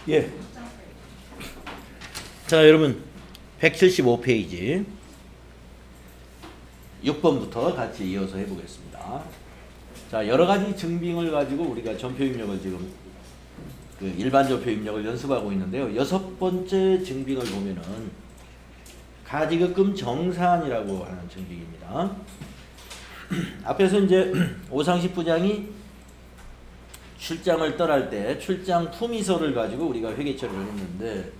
예. 자, 여러분 175페이지 6번부터 같이 이어서 해보겠습니다. 자, 여러 가지 증빙을 가지고 우리가 전표 입력을 지금 그 일반 전표 입력을 연습하고 있는데요. 6번째 증빙을 보면은 가지급금 정산이라고 하는 증빙입니다. 앞에서 이제 오상식 부장이 출장을 떠날 때 출장 품위서를 가지고 우리가 회계 처리를 했는데,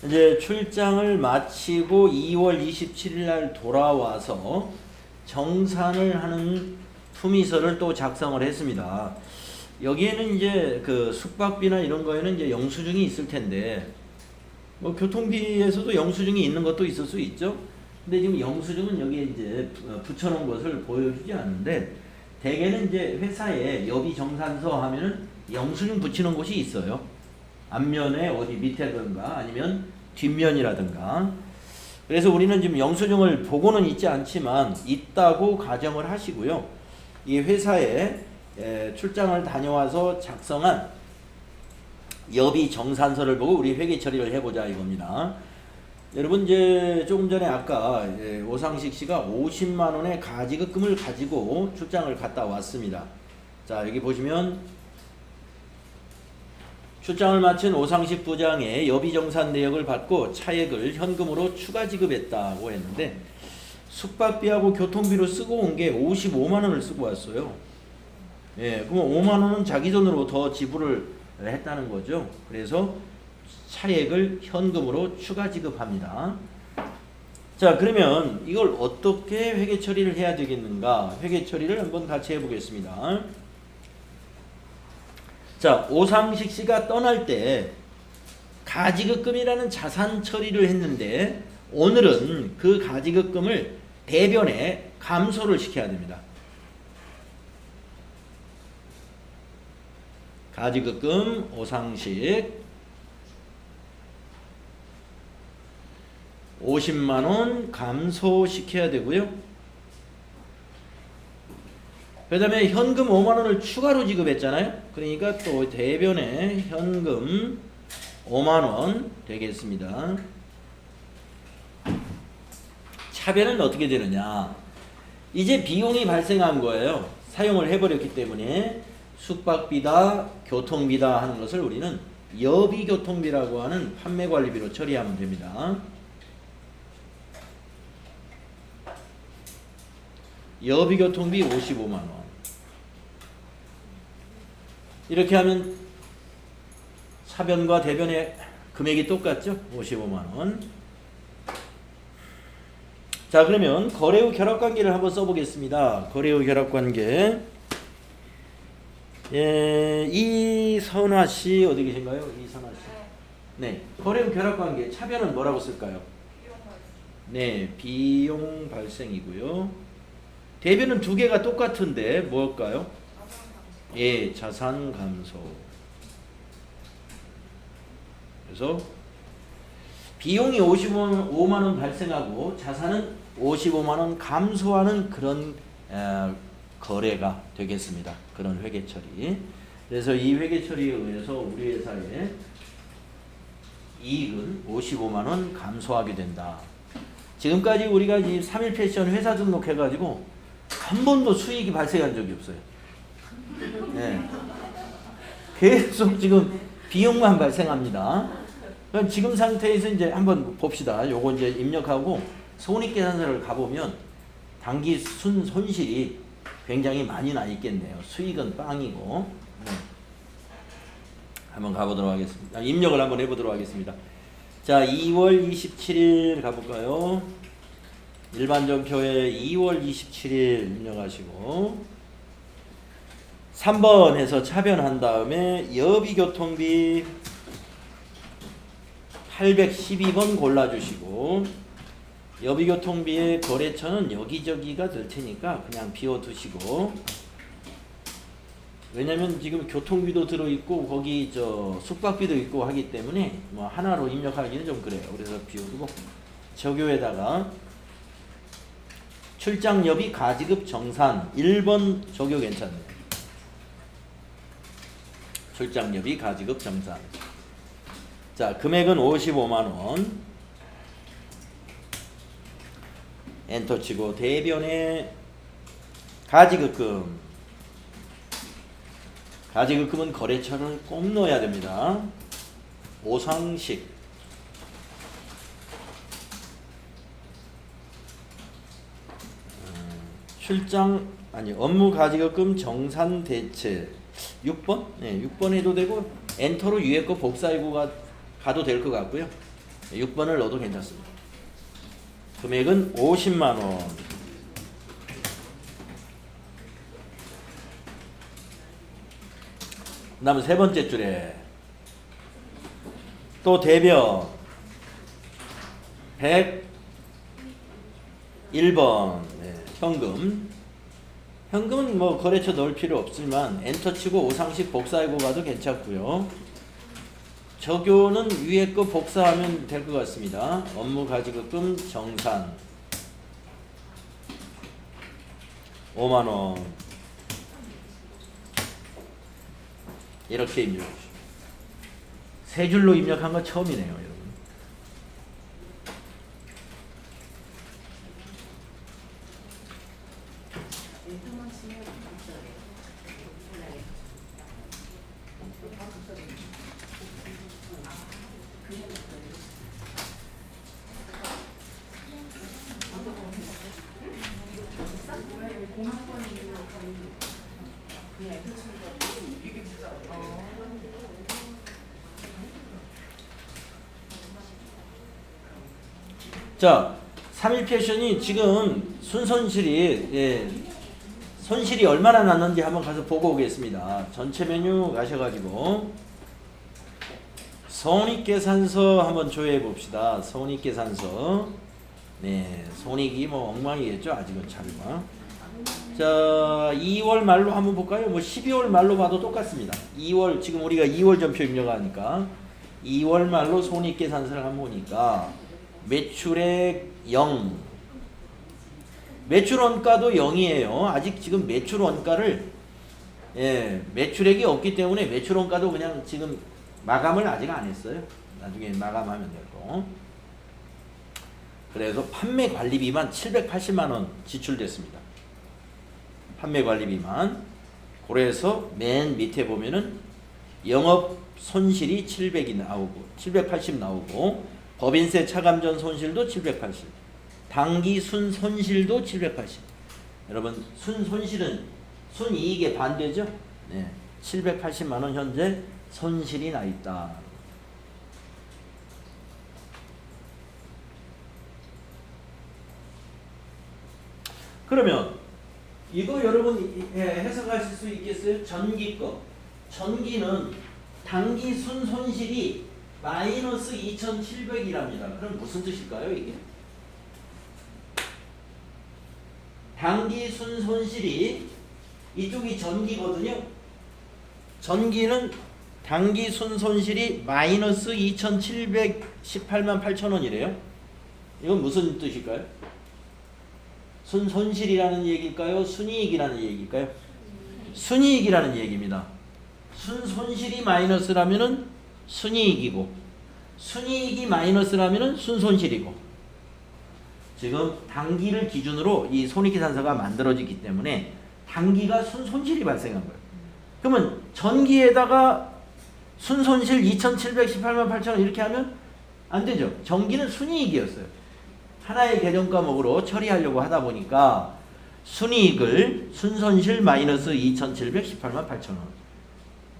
이제 출장을 마치고 2월 27일 날 돌아와서 정산을 하는 품위서를 또 작성을 했습니다. 여기에는 이제 그 숙박비나 이런 거에는 이제 영수증이 있을 텐데, 뭐 교통비에서도 영수증이 있는 것도 있을 수 있죠. 근데 지금 영수증은 여기에 이제 붙여놓은 것을 보여주지 않는데, 대개는 이제 회사에 여비정산서 하면은 영수증 붙이는 곳이 있어요. 앞면에 어디 밑에든가 아니면 뒷면이라든가. 그래서 우리는 지금 영수증을 보고는 있지 않지만 있다고 가정을 하시고요. 이 회사에 출장을 다녀와서 작성한 여비정산서를 보고 우리 회계 처리를 해보자 이겁니다. 여러분 이제 조금 전에 아까 오상식 씨가 50만 원의 가지급금을 가지고 출장을 갔다 왔습니다. 자, 여기 보시면 출장을 마친 오상식 부장의 여비정산 내역을 받고 차액을 현금으로 추가 지급했다고 했는데, 숙박비하고 교통비로 쓰고 온 게 55만 원을 쓰고 왔어요. 예, 그럼 5만 원은 자기 돈으로 더 지불을 했다는 거죠. 그래서 차액을 현금으로 추가 지급합니다. 자, 그러면 이걸 어떻게 회계 처리를 해야 되겠는가? 회계 처리를 한번 같이 해보겠습니다. 자, 오상식 씨가 떠날 때 가지급금이라는 자산 처리를 했는데, 오늘은 그 가지급금을 대변에 감소를 시켜야 됩니다. 가지급금 오상식 50만 원 감소시켜야 되고요. 그 다음에 현금 5만 원을 추가로 지급했잖아요. 그러니까 또 대변에 현금 5만 원 되겠습니다. 차변은 어떻게 되느냐? 이제 비용이 발생한 거예요. 사용을 해버렸기 때문에 숙박비다, 교통비다 하는 것을 우리는 여비교통비라고 하는 판매관리비로 처리하면 됩니다. 여비교통비 55만 원. 이렇게 하면 차변과 대변의 금액이 똑같죠? 55만 원. 자, 그러면 거래 후 결합관계를 한번 써보겠습니다. 거래 후 결합관계. 예, 이선화 씨 어디 계신가요? 이선화 씨. 네, 거래 후 결합관계 차변은 뭐라고 쓸까요? 네, 비용 발생이고요. 대변은 두 개가 똑같은데 뭘까요? 예, 자산 감소. 그래서 비용이 55만 원 발생하고 자산은 55만 원 감소하는 그런 거래가 되겠습니다. 그런 회계 처리. 그래서 이 회계 처리에 의해서 우리 회사의 이익은 55만 원 감소하게 된다. 지금까지 우리가 이 3일 패션 회사 등록해가지고 한 번도 수익이 발생한 적이 없어요. 네. 계속 지금 비용만 발생합니다. 그럼 지금 상태에서 이제 한번 봅시다. 요거 이제 입력하고 손익계산서를 가보면 단기 손실이 굉장히 많이 나 있겠네요. 수익은 빵이고. 네. 한번 가보도록 하겠습니다. 입력을 한번 해보도록 하겠습니다. 자, 2월 27일 가볼까요? 일반 전표에 2월 27일 입력하시고 3번 해서 차변한 다음에 여비교통비 812번 골라주시고, 여비교통비의 거래처는 여기저기가 될 테니까 그냥 비워두시고, 왜냐면 지금 교통비도 들어있고 거기 숙박비도 있고 하기 때문에 뭐 하나로 입력하기는 좀 그래요. 그래서 비워두고 적요에다가 출장여비 가지급 정산 1번 적요 괜찮네요. 출장여비 가지급 정산. 자, 금액은 55만원. 엔터 치고 대변에 가지급금. 가지급금은 거래처를 꼭 넣어야 됩니다. 오상식. 출장 아니 업무 가지급금 정산 대체 6번? 네, 6번 해도 되고 엔터로 위에 거 복사하고 가도 될 것 같고요. 6번을 넣어도 괜찮습니다. 금액은 50만 원. 그다음에 세 번째 줄에 또 대변 101번 네, 현금은 뭐 거래처 넣을 필요 없지만 엔터 치고 오상식 복사하고 가도 괜찮고요. 적요는 위에 거 복사하면 될 것 같습니다. 업무 가지급금 정산 5만 원. 이렇게 입력해 주십시오. 세 줄로 입력한 건 처음이네요, 여러분. 자, 3일 패션이 지금 손실이 얼마나 났는지 한번 가서 보고 오겠습니다. 전체 메뉴 가셔가지고 손익계산서 한번 조회해 봅시다. 손익계산서. 네, 손익이 뭐 엉망이겠죠. 아직은 차례가. 자, 2월 말로 한번 볼까요? 뭐 12월 말로 봐도 똑같습니다. 2월 지금 우리가 2월 전표 입력하니까 2월 말로 손익계산서를 한번 보니까 매출액 0. 매출 원가도 0이에요. 아직 지금 매출 원가를 매출액이 없기 때문에 매출 원가도 그냥 지금 마감을 아직 안 했어요. 나중에 마감하면 되고. 그래서 판매 관리비만 780만 원 지출됐습니다. 판매 관리비만. 그래서 맨 밑에 보면은 영업 손실이 780 나오고 법인세 차감전 손실도 780. 당기 순손실도 780. 여러분, 순손실은 순이익의 반대죠. 네, 780만 원 현재 손실이 나 있다. 그러면 이거 여러분 해석하실 수 있겠어요? 전기 거. 전기는 당기 순손실이 마이너스 2,700이랍니다. 그럼 무슨 뜻일까요, 이게? 당기 순손실이 이쪽이 전기거든요. 전기는 당기 순손실이 마이너스 2,718만 8천 원이래요. 이건 무슨 뜻일까요? 순손실이라는 얘기일까요? 순이익이라는 얘기일까요? 순이익이라는 얘기입니다. 순손실이 마이너스라면은 순이익이고 순이익이 마이너스라면은 순손실이고 지금 당기를 기준으로 이 손익계산서가 만들어지기 때문에 당기가 순손실이 발생한 거예요. 그러면 전기에다가 순손실 2,718만 8천 원 이렇게 하면 안 되죠. 전기는 순이익이었어요. 하나의 계정 과목으로 처리하려고 하다 보니까 순이익을 순손실 마이너스 2,718만 8천 원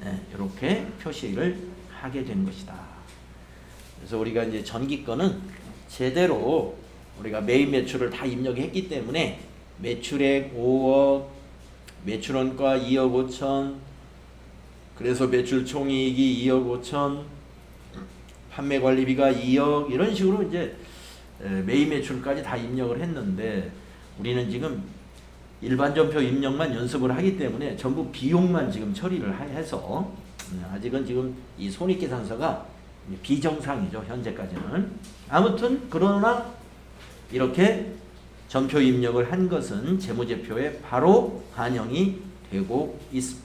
네, 이렇게 표시를 하게 된 것이다. 그래서 우리가 이제 전기 거는 제대로 우리가 매입 매출을 다 입력했기 때문에 매출액 5억, 매출원가 2억 5천, 그래서 매출 총이익이 2억 5천, 판매 관리비가 2억 이런 식으로 이제 매입 매출까지 다 입력을 했는데 우리는 지금 일반 전표 입력만 연습을 하기 때문에 전부 비용만 지금 처리를 해서 아직은 지금 이 손익계산서가 비정상이죠. 현재까지는. 아무튼 그러나 이렇게 전표 입력을 한 것은 재무제표에 바로 반영이 되고 있습니다.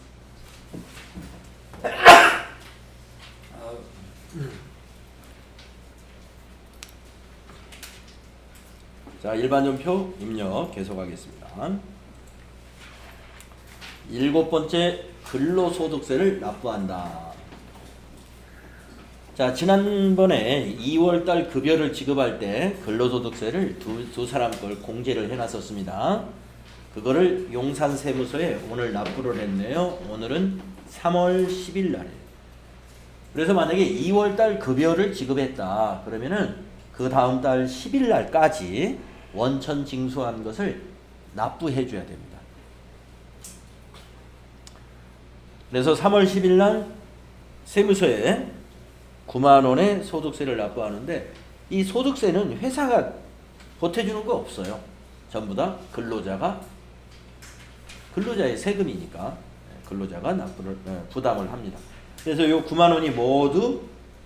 자, 일반전표 입력 계속하겠습니다. 7번째, 근로소득세를 납부한다. 자, 지난번에 2월달 급여를 지급할 때 근로소득세를 두 사람 걸 공제를 해놨었습니다. 그거를 용산세무서에 오늘 납부를 했네요. 오늘은 3월 10일 날. 그래서 만약에 2월달 급여를 지급했다 그러면은 그 다음 달 10일 날까지 원천 징수한 것을 납부해 줘야 됩니다. 그래서 3월 10일 날 세무서에 9만 원의 소득세를 납부하는데, 이 소득세는 회사가 보태주는 거 없어요. 전부 다 근로자의 세금이니까 근로자가 부담을 합니다. 그래서 이 9만 원이 모두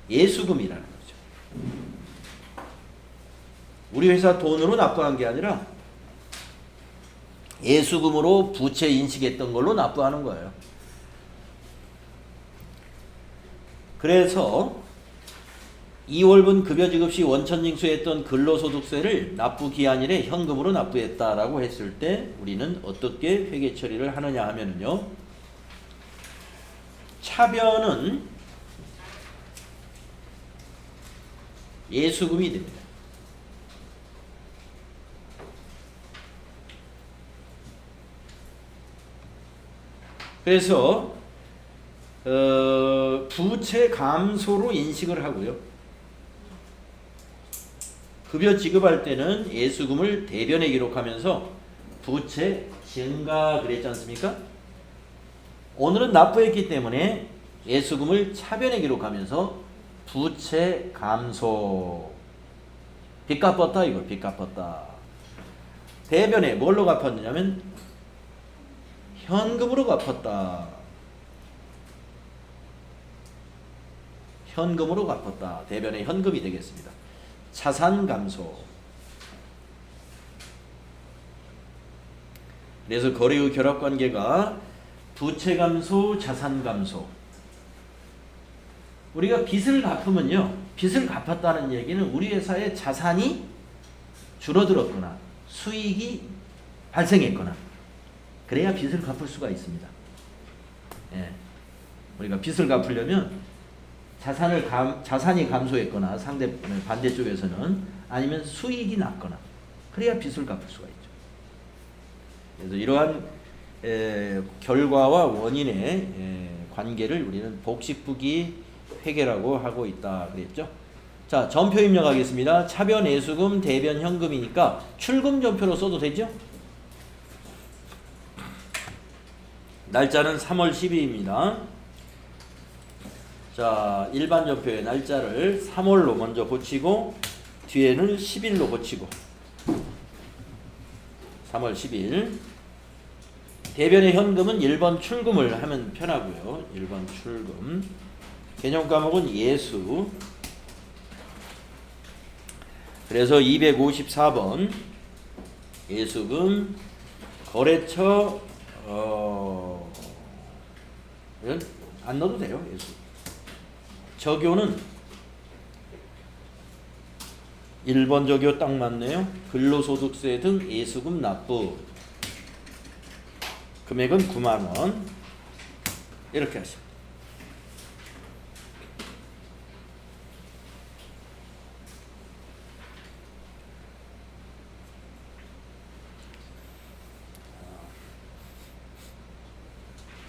예수금이라는 거죠. 우리 회사 돈으로 납부한 게 아니라 예수금으로 부채 인식했던 걸로 납부하는 거예요. 그래서 2월분 급여 지급 시 원천 징수했던 근로소득세를 납부 기한 일에 현금으로 납부했다라고 했을 때 우리는 어떻게 회계 처리를 하느냐 하면은요. 차변은 예수금이 됩니다. 그래서 부채 감소로 인식을 하고요. 급여 지급할 때는 예수금을 대변에 기록하면서 부채 증가 그랬지 않습니까? 오늘은 납부했기 때문에 예수금을 차변에 기록하면서 부채 감소. 빚 갚았다 이거, 빚 갚았다. 대변에 뭘로 갚았느냐면 현금으로 갚았다. 현금으로 갚았다. 대변에 현금이 되겠습니다. 자산 감소. 그래서 거래의 결합관계가 부채 감소, 자산 감소. 우리가 빚을 갚으면요, 빚을 갚았다는 얘기는 우리 회사의 자산이 줄어들었거나 수익이 발생했거나 그래야 빚을 갚을 수가 있습니다. 예. 우리가 빚을 갚으려면 자산이 감소했거나 반대쪽에서는 아니면 수익이 났거나 그래야 빚을 갚을 수가 있죠. 그래서 이러한 결과와 원인의 관계를 우리는 복식부기 회계라고 하고 있다 그랬죠. 자, 전표 입력하겠습니다. 차변 예수금, 대변 현금이니까 출금 전표로 써도 되죠? 날짜는 3월 10일입니다. 자, 일반 전표의 날짜를 3월로 먼저 고치고 뒤에는 10일로 고치고 3월 10일. 대변의 현금은 1번 출금을 하면 편하고요. 1번 출금. 개념 과목은 예수. 그래서 254번 예수금 거래처 이건 안 넣어도 돼요. 예수. 적요는 1번 적요 딱 맞네요. 근로소득세 등 예수금 납부. 금액은 9만 원. 이렇게 하시면.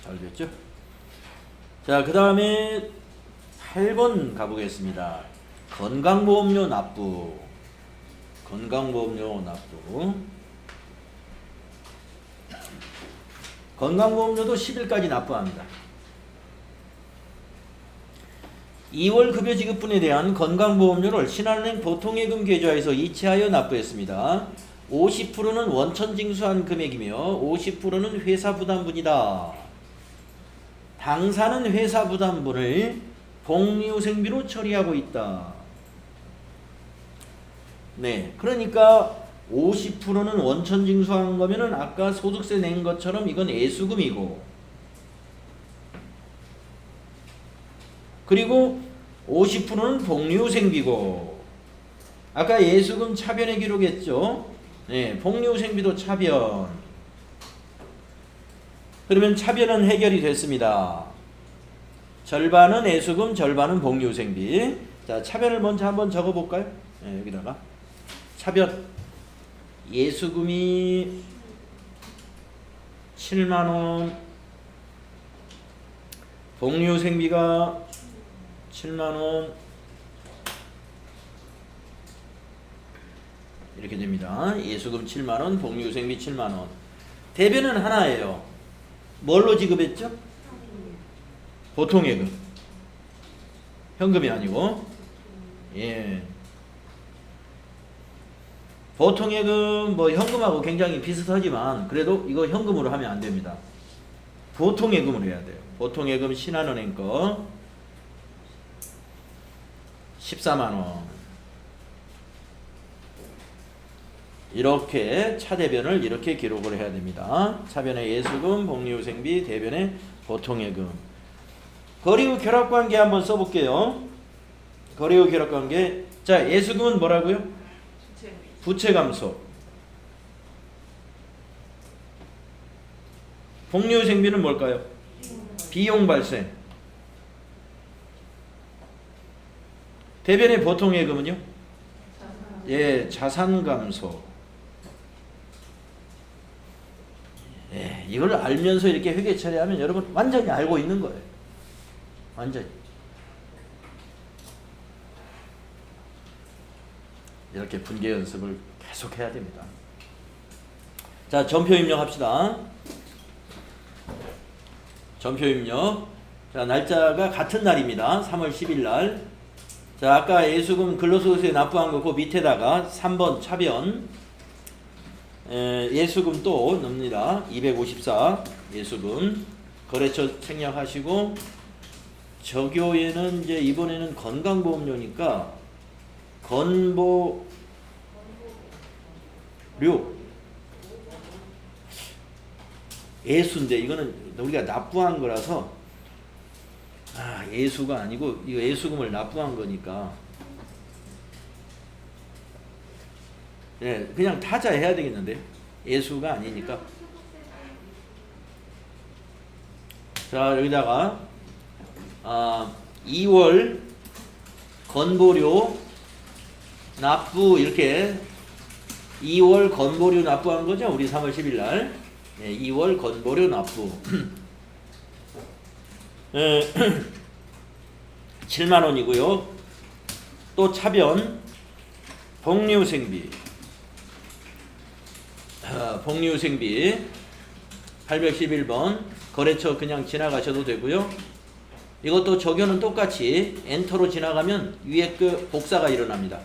잘 됐죠? 자, 그 다음에 8번 가보겠습니다. 건강보험료 납부. 건강보험료 납부. 건강보험료도 10일까지 납부합니다. 2월 급여 지급분에 대한 건강보험료를 신한은행 보통예금 계좌에서 이체하여 납부했습니다. 50%는 원천 징수한 금액이며 50%는 회사 부담분이다. 당사는 회사 부담분을 복리후생비로 처리하고 있다. 네, 그러니까 50%는 원천 징수한 거면은 아까 소득세 낸 것처럼 이건 예수금이고, 그리고 50%는 복리후생비고, 아까 예수금 차변에 기록했죠. 네, 복리후생비도 차변. 그러면 차변은 해결이 됐습니다. 절반은 애수금, 절반은 복리후생비. 자, 차변을 먼저 한번 적어볼까요? 네, 여기다가 차변. 예수금이 7만원, 복리후생비가 7만원, 이렇게 됩니다. 예수금 7만원, 복리후생비 7만원. 대변은 하나예요. 뭘로 지급했죠? 보통예금. 현금이 아니고. 예. 보통예금 뭐 현금하고 굉장히 비슷하지만 그래도 이거 현금으로 하면 안 됩니다. 보통예금으로 해야 돼요. 보통예금 신한은행 거 14만원. 이렇게 차대변을 이렇게 기록을 해야 됩니다. 차변의 예수금, 복리후생비, 대변의 보통예금. 거리후 결합관계 한번 써볼게요. 거리후 결합관계. 자, 예수금은 뭐라고요? 부채감소. 복리후생비는 뭘까요? 비용 발생. 대변의 보통예금은요? 예, 자산감소. 예, 이걸 알면서 이렇게 회계 처리하면 여러분 완전히 알고 있는 거예요. 완전히. 이렇게 분계 연습을 계속 해야 됩니다. 자, 전표 입력합시다. 전표 입력. 자, 날짜가 같은 날입니다. 3월 10일 날. 자, 아까 예수금 근로소득세 납부한 거 그 밑에다가 3번 차변. 예수금 또 넣습니다. 254 예수금. 거래처 생략하시고, 적요에는 이제 이번에는 건강보험료니까 건보료. 예수인데 이거는 우리가 납부한 거라서 예수가 아니고 이거 예수금을 납부한 거니까 네, 그냥 타자 해야 되겠는데 예수가 아니니까. 자, 여기다가 2월 건보료 납부 이렇게 2월 건보료 납부한 거죠. 우리 3월 10일 날. 네, 2월 건보료 납부 7만원이고요. 또 차변 복리후생비. 복리후생비 811번 거래처 그냥 지나가셔도 되고요. 이것도 적용은 똑같이 엔터로 지나가면 위에 그 복사가 일어납니다.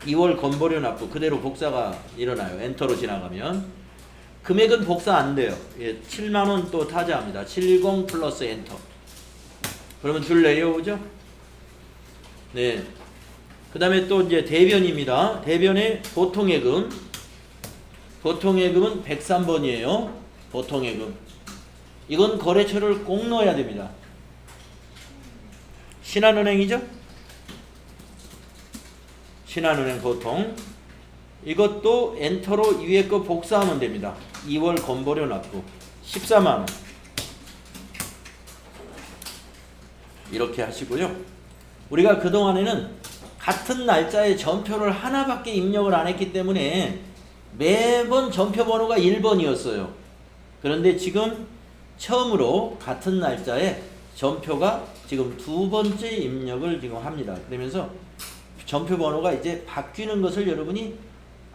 2월 건보료 납부 그대로 복사가 일어나요. 엔터로 지나가면. 금액은 복사 안 돼요. 예, 7만원 또 타자합니다. 70 플러스 엔터. 그러면 줄 내려오죠? 네. 그 다음에 또 이제 대변입니다. 대변의 보통예금. 보통예금은 103번이에요. 보통예금. 이건 거래처를 꼭 넣어야 됩니다. 신한은행이죠? 신한은행 보통. 이것도 엔터로 위에 거 복사하면 됩니다. 2월 건보료 납부 14만원. 이렇게 하시고요. 우리가 그동안에는 같은 날짜에 전표를 하나밖에 입력을 안 했기 때문에 매번 전표 번호가 1번이었어요. 그런데 지금 처음으로 같은 날짜에 전표가 지금 두 번째 입력을 지금 합니다. 그러면서 전표 번호가 이제 바뀌는 것을 여러분이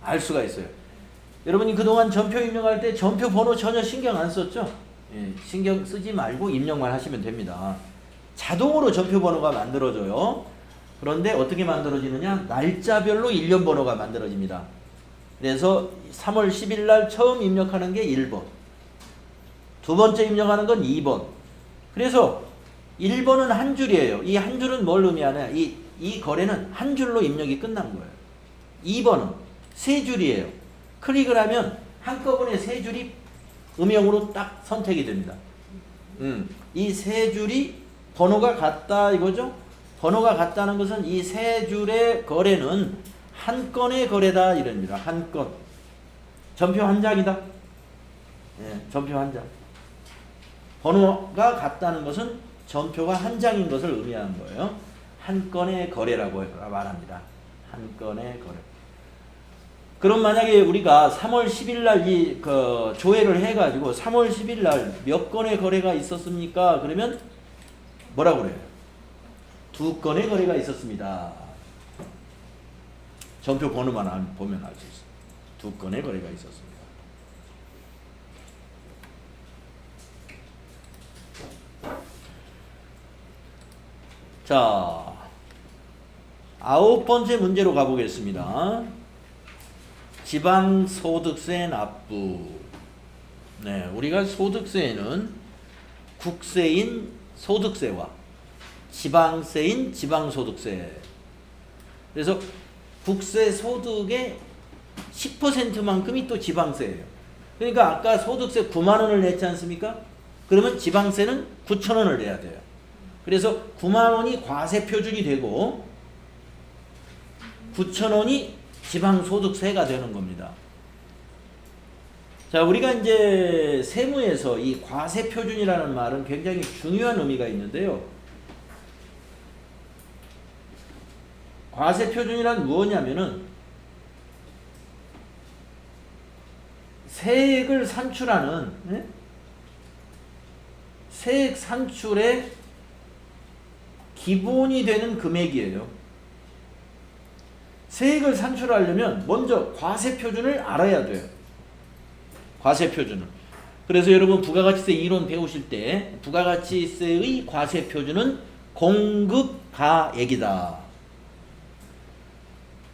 알 수가 있어요. 여러분이 그동안 전표 입력할 때 전표 번호 전혀 신경 안 썼죠? 예, 신경 쓰지 말고 입력만 하시면 됩니다. 자동으로 전표 번호가 만들어져요. 그런데 어떻게 만들어지느냐? 날짜별로 일련 번호가 만들어집니다. 그래서 3월 10일 날 처음 입력하는 게 1번. 두 번째 입력하는 건 2번. 그래서 1번은 한 줄이에요. 이 한 줄은 뭘 의미하냐? 이 거래는 한 줄로 입력이 끝난 거예요. 2번은 세 줄이에요. 클릭을 하면 한꺼번에 세 줄이 음영으로 딱 선택이 됩니다. 이 세 줄이 번호가 같다 이거죠? 번호가 같다는 것은 이 세 줄의 거래는 한 건의 거래다 이럽니다. 한 건. 전표 한 장이다. 예, 전표 한 장. 번호가 같다는 것은 전표가 한 장인 것을 의미하는 거예요. 한 건의 거래라고 말합니다. 한 건의 거래. 그럼 만약에 우리가 3월 10일 날 조회를 해가지고 3월 10일 날 몇 건의 거래가 있었습니까? 그러면 뭐라고 그래요? 2건의 거래가 있었습니다. 전표 번호만 보면 알 수 있어요. 2건의 거래가 있었습니다. 자, 9번째 문제로 가보겠습니다. 지방소득세 납부. 네, 우리가 소득세에는 국세인 소득세와 지방세인 지방소득세. 그래서 국세 소득의 10%만큼이 또 지방세예요. 그러니까 아까 소득세 9만 원을 냈지 않습니까? 그러면 지방세는 9천 원을 내야 돼요. 그래서 9만 원이 과세 표준이 되고 9천 원이 지방소득세가 되는 겁니다. 자, 우리가 이제 세무에서 이 과세 표준이라는 말은 굉장히 중요한 의미가 있는데요. 과세 표준이란 무엇이냐면은 세액을 산출하는 세액 산출의 기본이 되는 금액이에요. 세액을 산출하려면 먼저 과세 표준을 알아야 돼요. 과세 표준을. 그래서 여러분 부가가치세 이론 배우실 때 부가가치세의 과세 표준은 공급가액이다.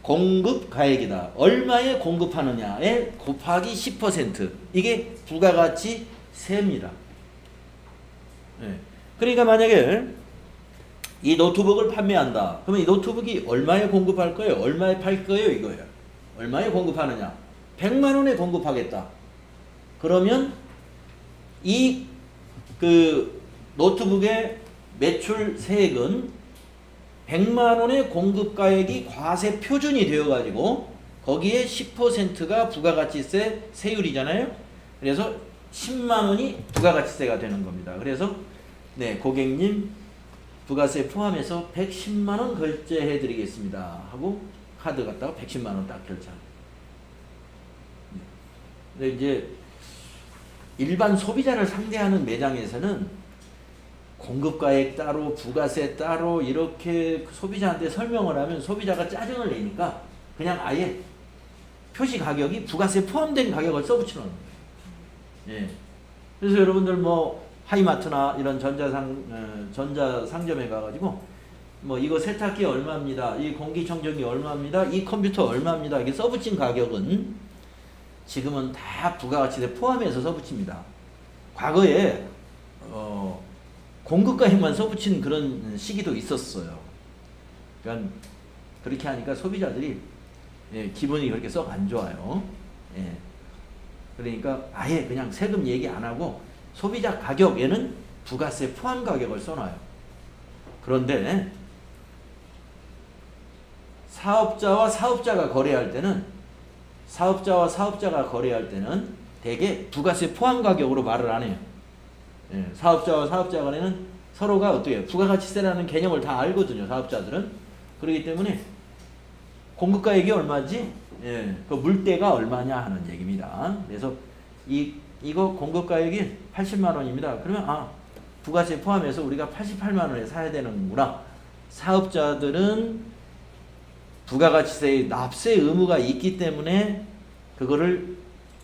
공급가액이다. 얼마에 공급하느냐에 곱하기 10%. 이게 부가가치세입니다. 네. 그러니까 만약에 이 노트북을 판매한다. 그러면 이 노트북이 얼마에 공급할 거예요? 얼마에 팔 거예요? 이거예요. 얼마에 공급하느냐? 100만 원에 공급하겠다. 그러면 이 노트북의 매출 세액은 100만 원의 공급가액이 과세 표준이 되어 가지고 거기에 10%가 부가가치세 세율이잖아요. 그래서 10만 원이 부가가치세가 되는 겁니다. 그래서 네, 고객님 부가세 포함해서 110만 원 결제해 드리겠습니다 하고 카드 갖다가 110만 원 딱 결제합니다. 근데 이제 일반 소비자를 상대하는 매장에서는 공급가액 따로 부가세 따로 이렇게 소비자한테 설명을 하면 소비자가 짜증을 내니까 그냥 아예 표시 가격이 부가세 포함된 가격을 써붙이는 거예요. 예. 그래서 여러분들 뭐 하이마트나 이런 전자상점에 가가지고 뭐 이거 세탁기 얼마입니다. 이 공기청정기 얼마입니다. 이 컴퓨터 얼마입니다. 이게 써붙인 가격은 지금은 다 부가가치세 포함해서 써붙입니다. 과거에 공급가액만 써붙인 그런 시기도 있었어요. 그러니까 그렇게 하니까 소비자들이 기분이 그렇게 썩 안 좋아요. 예. 그러니까 아예 그냥 세금 얘기 안 하고 소비자 가격에는 부가세 포함 가격을 써놔요. 그런데 사업자와 사업자가 거래할 때는 대개 부가세 포함 가격으로 말을 안 해요. 예, 사업자와 사업자 간에는 서로가 어떻게 부가가치세라는 개념을 다 알거든요. 사업자들은. 그렇기 때문에 공급가액이 얼마지? 예, 그 물때가 얼마냐 하는 얘기입니다. 그래서 이거 공급가액이 80만 원입니다. 그러면 부가세 포함해서 우리가 88만 원에 사야 되는구나. 사업자들은 부가가치세의 납세 의무가 있기 때문에 그거를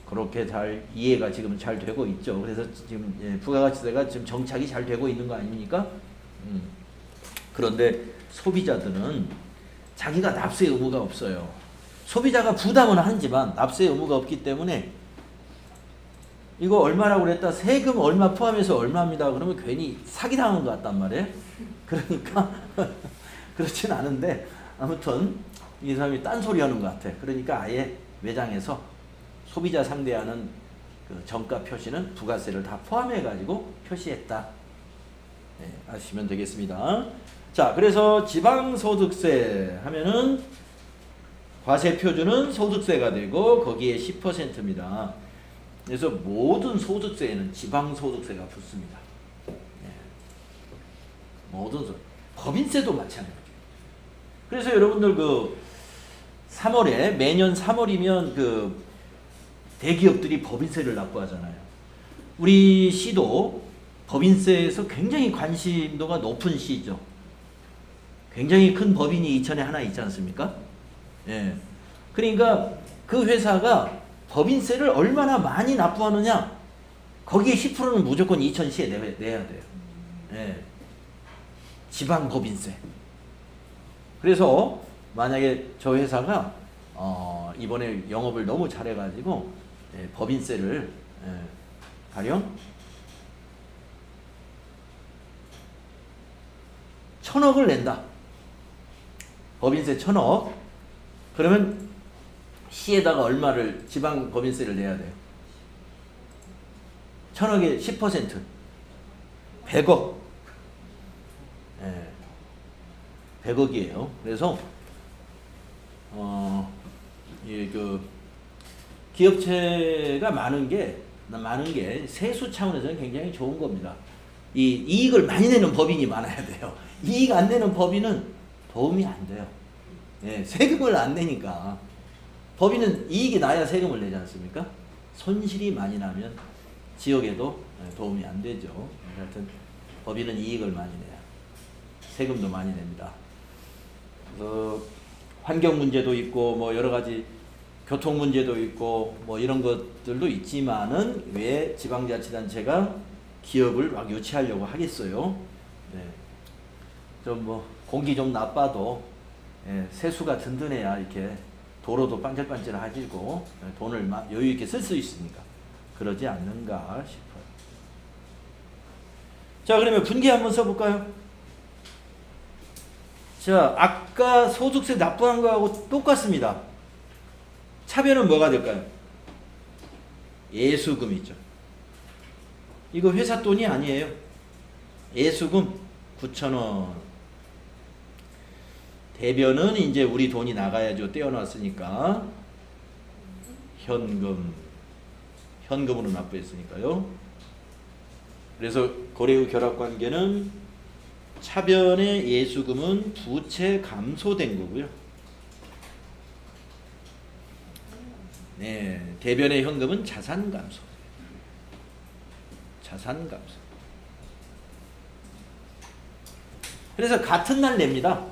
그렇게 잘 이해가 지금 잘 되고 있죠. 그래서 지금 부가가치세가 지금 정착이 잘 되고 있는 거 아닙니까? 그런데 소비자들은 자기가 납세 의무가 없어요. 소비자가 부담은 하지만 납세 의무가 없기 때문에 이거 얼마라고 그랬다. 세금 얼마 포함해서 얼마입니다. 그러면 괜히 사기당한 것 같단 말이에요. 그러니까 그렇진 않은데 아무튼 이 사람이 딴소리 하는 것 같아. 그러니까 아예 매장에서 소비자 상대하는 그 정가 표시는 부가세를 다 포함해 가지고 표시했다. 네, 아시면 되겠습니다. 자, 그래서 지방소득세 하면은 과세 표준은 소득세가 되고 거기에 10%입니다. 그래서 모든 소득세에는 지방소득세가 붙습니다. 네. 모든 법인세도 마찬가지예요. 그래서 여러분들 그 3월에 매년 3월이면 그 대기업들이 법인세를 납부하잖아요. 우리 시도 법인세에서 굉장히 관심도가 높은 시죠. 굉장히 큰 법인이 이천에 하나 있지 않습니까? 예. 그러니까 그 회사가 법인세를 얼마나 많이 납부하느냐, 거기에 10%는 무조건 이천시에 내야 돼요. 예. 지방 법인세. 그래서 만약에 저 회사가 이번에 영업을 너무 잘해가지고 법인세를 가령 1,000억을 낸다. 법인세 1,000억. 그러면 시에다가 얼마를 지방 법인세를 내야 돼요? 1,000억에 10%. 100억. 100억이에요. 그래서 그 기업체가 많은 게 세수 차원에서는 굉장히 좋은 겁니다. 이 이익을 많이 내는 법인이 많아야 돼요. 이익 안 내는 법인은 도움이 안 돼요. 예, 세금을 안 내니까. 법인은 이익이 나야 세금을 내지 않습니까? 손실이 많이 나면 지역에도 도움이 안 되죠. 하여튼 법인은 이익을 많이 내야 세금도 많이 냅니다. 환경 문제도 있고 뭐 여러 가지 교통 문제도 있고 뭐 이런 것들도 있지만은 왜 지방자치단체가 기업을 막 유치하려고 하겠어요? 네. 좀 뭐 공기 좀 나빠도 세수가 든든해야 이렇게 도로도 반질반질해지고 돈을 여유 있게 쓸 수 있으니까 그러지 않는가 싶어요. 자, 그러면 분기 한번 써볼까요? 자, 아까 소득세 납부한 거하고 똑같습니다. 차별은 뭐가 될까요? 예수금이죠. 이거 회사 돈이 아니에요. 예수금 9,000원. 대변은 이제 우리 돈이 나가야죠. 떼어놨으니까. 현금으로 납부했으니까요. 그래서 거래후 결합관계는 차변의 예수금은 부채 감소된 거고요. 네, 대변의 현금은 자산 감소. 그래서 같은 날 냅니다.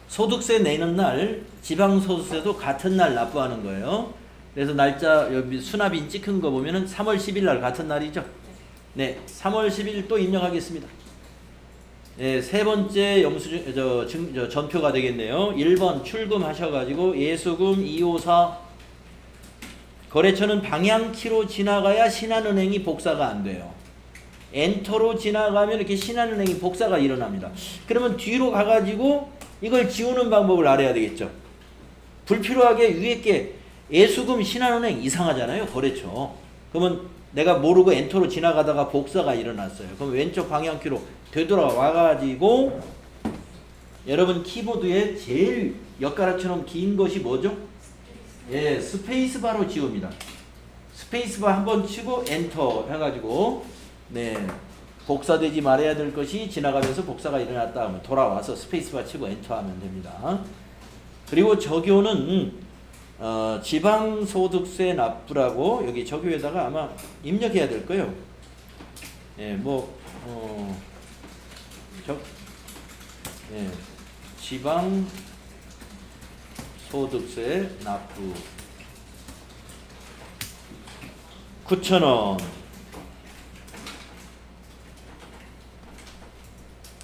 소득세 내는 날, 지방소득세도 같은 날 납부하는 거예요. 그래서 날짜 여기 수납인 찍힌 거 보면은 3월 10일 날 같은 날이죠. 네, 3월 10일 또 입력하겠습니다. 네, 세 번째 전표가 되겠네요. 1번 출금하셔가지고 예수금 254 거래처는 방향키로 지나가야 신한은행이 복사가 안 돼요. 엔터로 지나가면 이렇게 신한은행이 복사가 일어납니다. 그러면 뒤로 가가지고 이걸 지우는 방법을 알아야 되겠죠. 불필요하게 위에 게 예수금 신한은행 이상하잖아요. 거래처. 그러면 내가 모르고 엔터로 지나가다가 복사가 일어났어요. 그럼 왼쪽 방향키로 되돌아와가지고 여러분 키보드에 제일 엿가락처럼 긴 것이 뭐죠? 예, 스페이스바로 지웁니다. 스페이스바 한번 치고 엔터 해가지고 네, 복사되지 말아야 될 것이 지나가면서 복사가 일어났다 하면 돌아와서 스페이스바 치고 엔터 하면 됩니다. 그리고 적요는 지방소득세 납부라고 여기 적요에다가 아마 입력해야 될 거예요. 예, 지방소득세 납부 9,000원.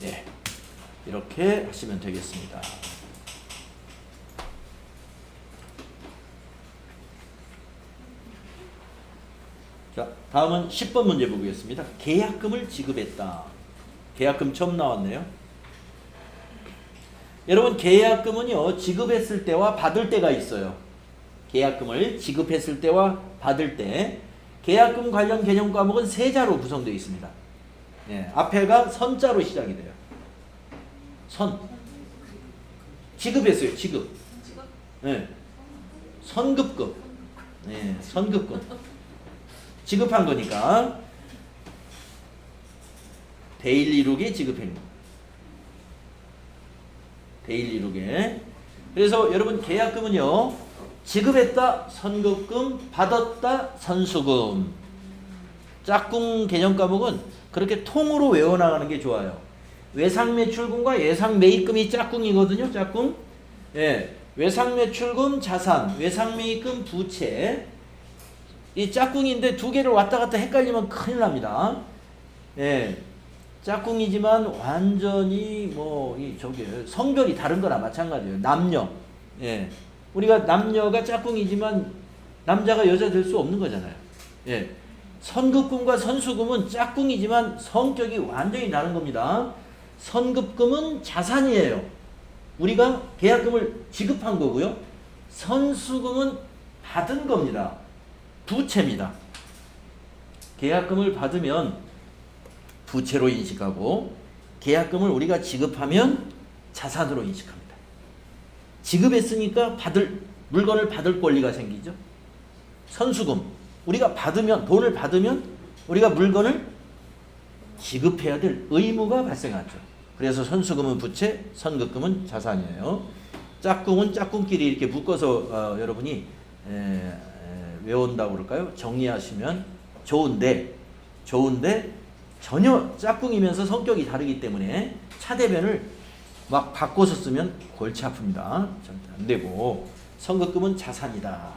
네, 이렇게 하시면 되겠습니다. 자, 다음은 10번 문제 보겠습니다. 계약금을 지급했다. 계약금 처음 나왔네요. 여러분, 계약금은요, 지급했을 때와 받을 때가 있어요. 계약금을 지급했을 때와 받을 때. 계약금 관련 개념 과목은 세 자로 구성되어 있습니다. 네, 앞에가 선자로 시작이 돼요. 선. 지급했어요, 지급. 네. 선급금. 네, 선급금. 지급한 거니까 데일리룩에 지급한 거. 데일리룩에. 그래서 여러분 계약금은요. 지급했다 선급금, 받았다 선수금. 짝꿍 개념 과목은 그렇게 통으로 외워나가는 게 좋아요. 외상매출금과 예상매입금이 짝꿍이거든요. 짝꿍. 예, 외상매출금 자산, 외상매입금 부채. 이 짝꿍인데 두 개를 왔다 갔다 헷갈리면 큰일 납니다. 예, 짝꿍이지만 완전히 성별이 다른 거나 마찬가지예요. 남녀. 예, 우리가 남녀가 짝꿍이지만 남자가 여자 될 수 없는 거잖아요. 예, 선급금과 선수금은 짝꿍이지만 성격이 완전히 다른 겁니다. 선급금은 자산이에요. 우리가 계약금을 지급한 거고요. 선수금은 받은 겁니다. 부채입니다. 계약금을 받으면 부채로 인식하고 계약금을 우리가 지급하면 자산으로 인식합니다. 지급했으니까 물건을 받을 권리가 생기죠. 선수금, 우리가 돈을 받으면 우리가 물건을 지급해야 될 의무가 발생하죠. 그래서 선수금은 부채, 선급금은 자산이에요. 짝꿍은 짝꿍끼리 이렇게 묶어서 여러분이 외운다고 그럴까요? 정리하시면 좋은데 전혀 짝꿍이면서 성격이 다르기 때문에 차대변을 막 바꿔서 쓰면 골치 아픕니다. 안 되고 선급금은 자산이다.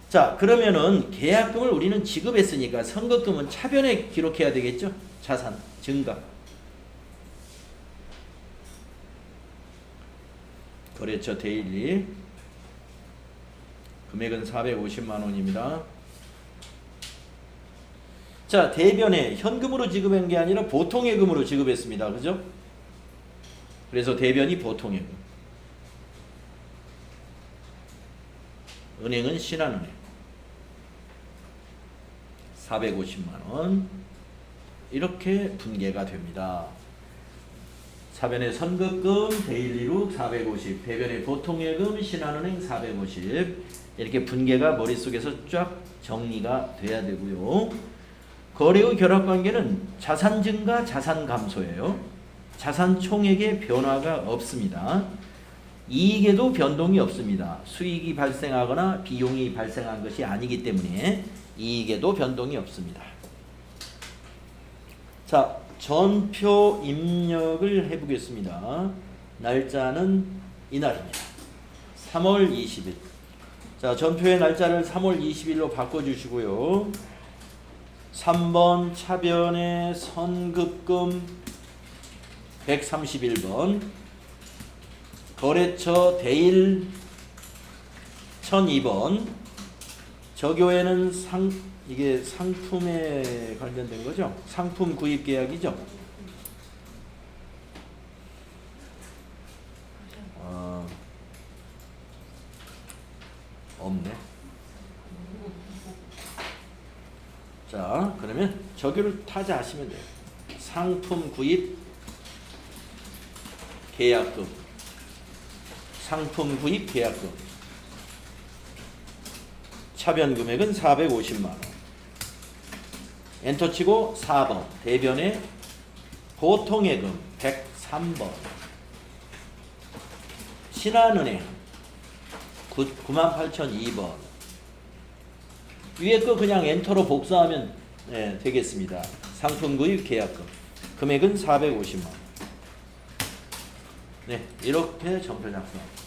자, 그러면은 계약금을 우리는 지급했으니까 선급금은 차변에 기록해야 되겠죠? 자산, 증가. 거래처 데일리. 금액은 450만 원입니다. 자, 대변에 현금으로 지급한 게 아니라 보통예금으로 지급했습니다. 그죠? 그래서 대변이 보통예금. 은행은 신한은행. 450만 원. 이렇게 분계가 됩니다. 사변의 선급금, 데일리룩 450, 대변의 보통예금, 신한은행 450. 이렇게 분계가 머릿속에서 쫙 정리가 돼야 되고요. 거래의 결합관계는 자산 증가, 자산 감소예요. 자산 총액의 변화가 없습니다. 이익에도 변동이 없습니다. 수익이 발생하거나 비용이 발생한 것이 아니기 때문에 이익에도 변동이 없습니다. 자, 전표 입력을 해보겠습니다. 날짜는 이날입니다. 3월 20일. 자, 전표의 날짜를 3월 20일로 바꿔주시고요. 3번 차변의 선급금 131번, 거래처 대일 1002번, 저교에는 이게 상품에 관련된 거죠? 상품 구입 계약이죠? 없네. 자, 그러면 저교를 타자하시면 돼요. 상품 구입 계약금, 상품 구입 계약금, 차변 금액은 450만 원. 엔터 치고 4번 대변의 보통예금 103번, 신한은행 98,002번. 위에 거 그냥 엔터로 복사하면 되겠습니다. 상품 구입 계약금 금액은 450만 원. 네, 이렇게 전표 작성합니다.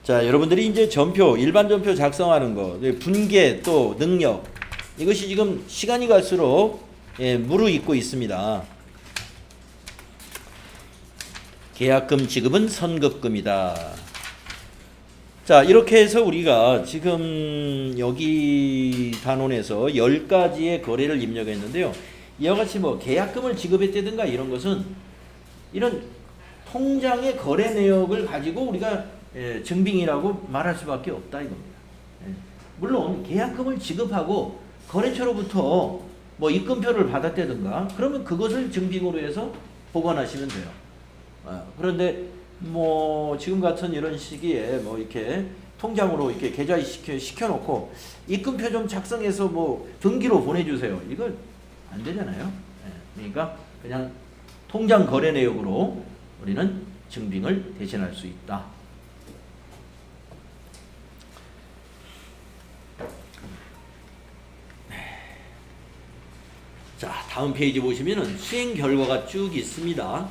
자, 여러분들이 이제 전표, 일반 전표 작성하는 거, 분계 또 능력, 이것이 지금 시간이 갈수록 무르익고 있습니다. 계약금 지급은 선급금이다. 자, 이렇게 해서 우리가 지금 여기 단원에서 10가지의 거래를 입력했는데요. 이와 같이 계약금을 지급했다든가 이런 것은 이런 통장의 거래 내역을 가지고 우리가 증빙이라고 말할 수밖에 없다 이겁니다. 물론 계약금을 지급하고 거래처로부터 입금표를 받았다든가 그러면 그것을 증빙으로 해서 보관하시면 돼요. 그런데 뭐 지금 같은 이런 시기에 뭐 이렇게 통장으로 이렇게 계좌 시켜놓고 입금표 좀 작성해서 뭐 등기로 보내주세요. 이거 안 되잖아요. 예, 그러니까 그냥 통장 거래 내역으로 우리는 증빙을 대신할 수 있다. 자, 다음 페이지 보시면은 수행 결과가 쭉 있습니다.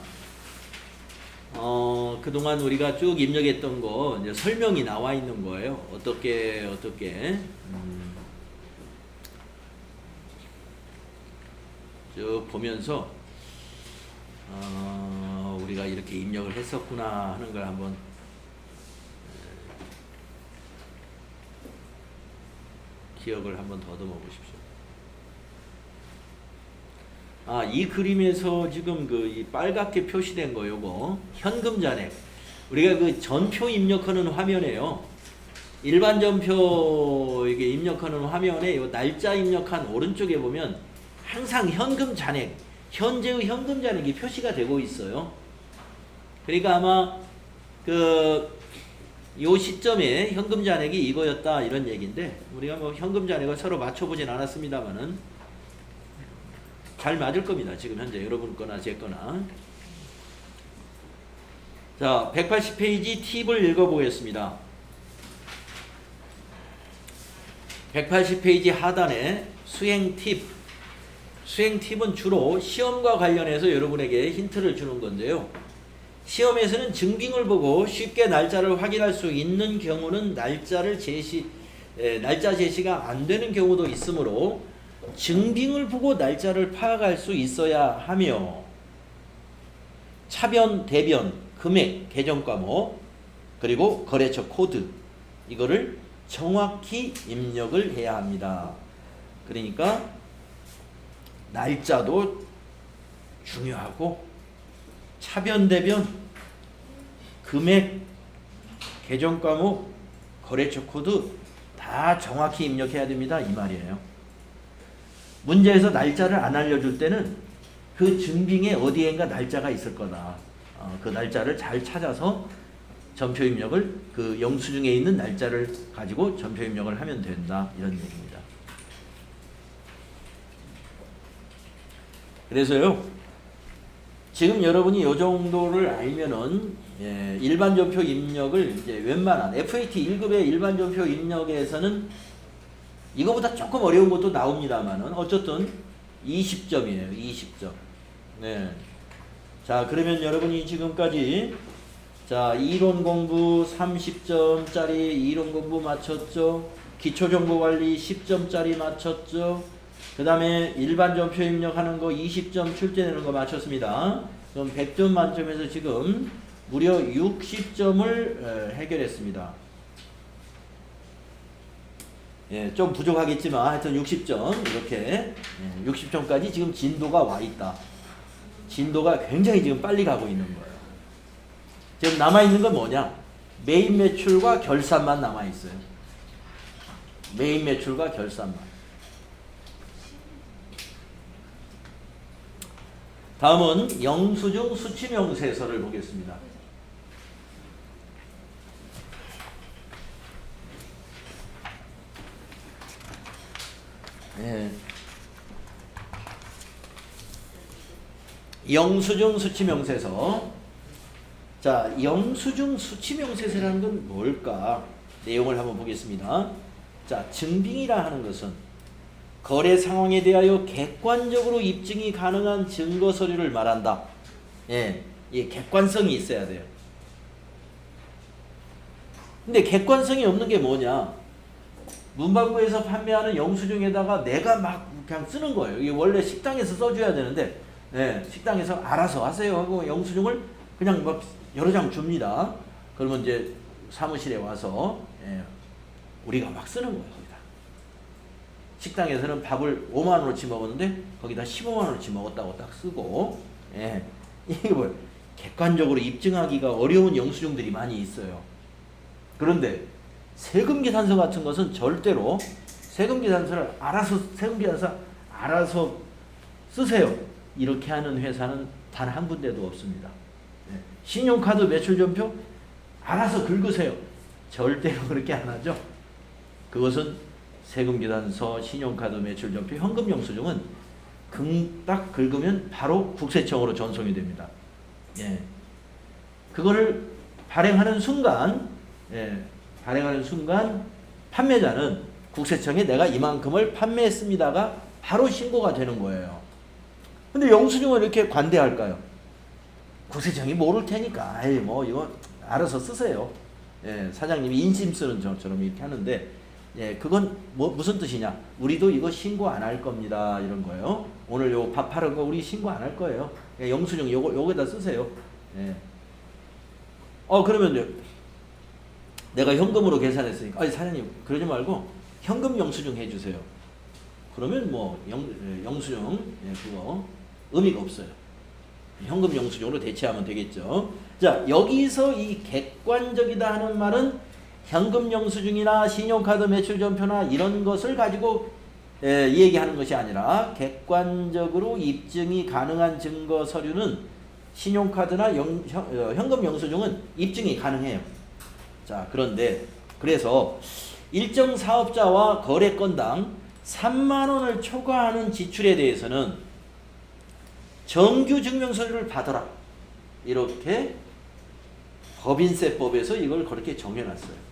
그동안 우리가 쭉 입력했던 거 이제 설명이 나와 있는 거예요. 어떻게 쭉 보면서 우리가 이렇게 입력을 했었구나 하는 걸 한번 기억을 한번 더듬어 보십시오. 이 그림에서 지금 이 빨갛게 표시된 거 요거 현금 잔액. 우리가 그 전표 입력하는 화면에요. 일반 전표 이게 입력하는 화면에 요 날짜 입력한 오른쪽에 보면 항상 현금 잔액, 현재의 현금 잔액이 표시가 되고 있어요. 그러니까 아마 요 시점에 현금 잔액이 이거였다 이런 얘기인데 우리가 뭐 현금 잔액을 서로 맞춰보진 않았습니다만은 잘 맞을 겁니다. 지금 현재 여러분 거나 제 거나. 자, 180페이지 팁을 읽어보겠습니다. 180페이지 하단에 수행 팁. 수행 팁은 주로 시험과 관련해서 여러분에게 힌트를 주는 건데요. 시험에서는 증빙을 보고 쉽게 날짜를 확인할 수 있는 경우는 날짜 제시가 안 되는 경우도 있으므로 증빙을 보고 날짜를 파악할 수 있어야 하며 차변, 대변, 금액, 계정 과목, 그리고 거래처 코드 이거를 정확히 입력을 해야 합니다. 그러니까 날짜도 중요하고 차변, 대변, 금액, 계정 과목, 거래처 코드 다 정확히 입력해야 됩니다. 이 말이에요. 문제에서 날짜를 안 알려줄 때는 그 증빙에 어디엔가 날짜가 있을 거다. 그 날짜를 잘 찾아서 전표 입력을 그 영수증에 있는 날짜를 가지고 전표 입력을 하면 된다. 이런 얘기입니다. 그래서요. 지금 여러분이 이 정도를 알면은 일반 전표 입력을 이제 웬만한 FAT 1급의 일반 전표 입력에서는 이거보다 조금 어려운 것도 나옵니다만은 어쨌든 20점이에요. 20점. 네. 자, 그러면 여러분이 지금까지 자, 이론 공부 30점짜리 이론 공부 마쳤죠. 기초정보관리 10점짜리 마쳤죠. 그 다음에 일반 전표 입력하는 거 20점 출제되는 거 마쳤습니다. 그럼 100점 만점에서 지금 무려 60점을 해결했습니다. 예, 좀 부족하겠지만 하여튼 60점 이렇게 60점까지 지금 진도가 와 있다. 진도가 굉장히 지금 빨리 가고 있는 거예요. 지금 남아 있는 건 뭐냐? 메인 매출과 결산만 남아 있어요. 메인 매출과 결산만. 다음은 영수증 수치명세서를 보겠습니다. 예. 영수증 수치명세서. 자, 영수증 수치명세서라는 건 뭘까? 내용을 한번 보겠습니다. 자, 증빙이라 하는 것은 거래 상황에 대하여 객관적으로 입증이 가능한 증거 서류를 말한다. 예, 이 객관성이 있어야 돼요. 근데 객관성이 없는 게 뭐냐? 문방구에서 판매하는 영수증에다가 내가 막 그냥 쓰는 거예요. 이게 원래 식당에서 써줘야 되는데, 식당에서 알아서 하세요 하고 영수증을 그냥 막 여러 장 줍니다. 그러면 이제 사무실에 와서 우리가 막 쓰는 거예요. 거기다. 식당에서는 밥을 5만 원어치 먹었는데 거기다 15만 원어치 먹었다고 딱 쓰고, 이게 뭐 객관적으로 입증하기가 어려운 영수증들이 많이 있어요. 그런데 세금계산서 같은 것은 절대로 세금계산서를 알아서 쓰세요. 이렇게 하는 회사는 단 한 군데도 없습니다. 신용카드 매출전표 알아서 긁으세요. 절대로 그렇게 안 하죠. 그것은 세금계산서, 신용카드 매출전표, 현금영수증은 딱 긁으면 바로 국세청으로 전송이 됩니다. 예. 그거를 발행하는 순간, 판매자는 국세청에 내가 이만큼을 판매했습니다가 바로 신고가 되는 거예요. 근데 영수증을 이렇게 관대할까요? 국세청이 모를 테니까, 뭐 이거 알아서 쓰세요. 사장님이 인심 쓰는 저처럼 이렇게 하는데, 그건 무슨 뜻이냐? 우리도 이거 신고 안 할 겁니다. 이런 거예요. 오늘 요 밥 팔은 거 우리 신고 안 할 거예요. 영수증 요거에다 쓰세요. 그러면요. 내가 현금으로 계산했으니까, 사장님 그러지 말고 현금 영수증 해주세요. 그러면 뭐 영수증 그거 의미가 없어요. 현금 영수증으로 대체하면 되겠죠. 자, 여기서 이 객관적이다 하는 말은 현금 영수증이나 신용카드 매출전표나 이런 것을 가지고 얘기하는 것이 아니라 객관적으로 입증이 가능한 증거 서류는 신용카드나 현금 영수증은 입증이 가능해요. 자, 그런데 그래서 일정 사업자와 거래 건당 3만 원을 초과하는 지출에 대해서는 정규 증명서류를 받아라. 이렇게 법인세법에서 이걸 그렇게 정해놨어요.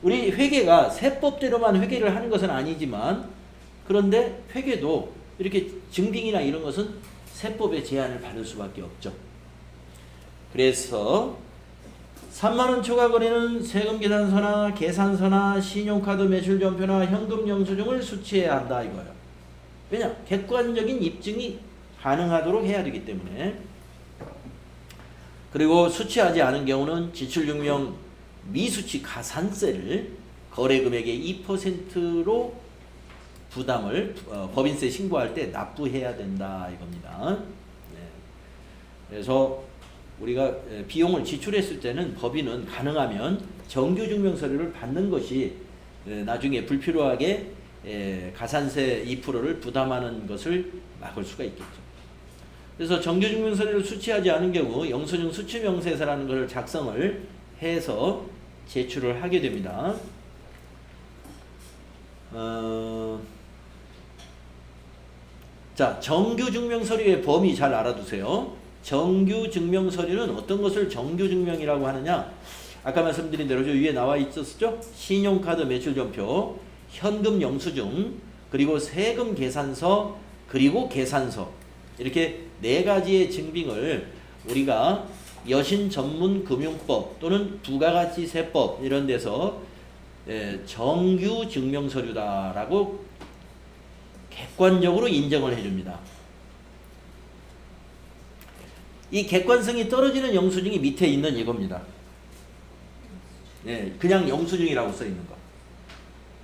우리 회계가 세법대로만 회계를 하는 것은 아니지만, 그런데 회계도 이렇게 증빙이나 이런 것은 세법의 제한을 받을 수밖에 없죠. 그래서 3만 원 초과 거래는 세금계산서나 계산서나 신용카드 매출전표나 현금 영수증을 수취해야 한다 이거예요. 왜냐? 객관적인 입증이 가능하도록 해야 되기 때문에. 그리고 수취하지 않은 경우는 지출증명 미수취 가산세를 거래금액의 2%로 부담을 법인세 신고할 때 납부해야 된다 이겁니다. 그래서 우리가 비용을 지출했을 때는 법인은 가능하면 정규증명서류를 받는 것이 나중에 불필요하게 가산세 2%를 부담하는 것을 막을 수가 있겠죠. 그래서 정규증명서류를 수취하지 않은 경우 영수증 수취명세서라는 것을 작성을 해서 제출을 하게 됩니다. 자, 정규증명서류의 범위 잘 알아두세요. 정규증명서류는 어떤 것을 정규증명이라고 하느냐? 아까 말씀드린 대로 저 위에 나와 있었죠? 신용카드 매출전표, 현금 영수증, 그리고 세금 계산서, 그리고 계산서, 이렇게 네 가지의 증빙을 우리가 여신전문금융법 또는 부가가치세법 이런 데서 정규증명서류다라고 객관적으로 인정을 해줍니다. 이 객관성이 떨어지는 영수증이 밑에 있는 이겁니다. 그냥 영수증이라고 써 있는 거.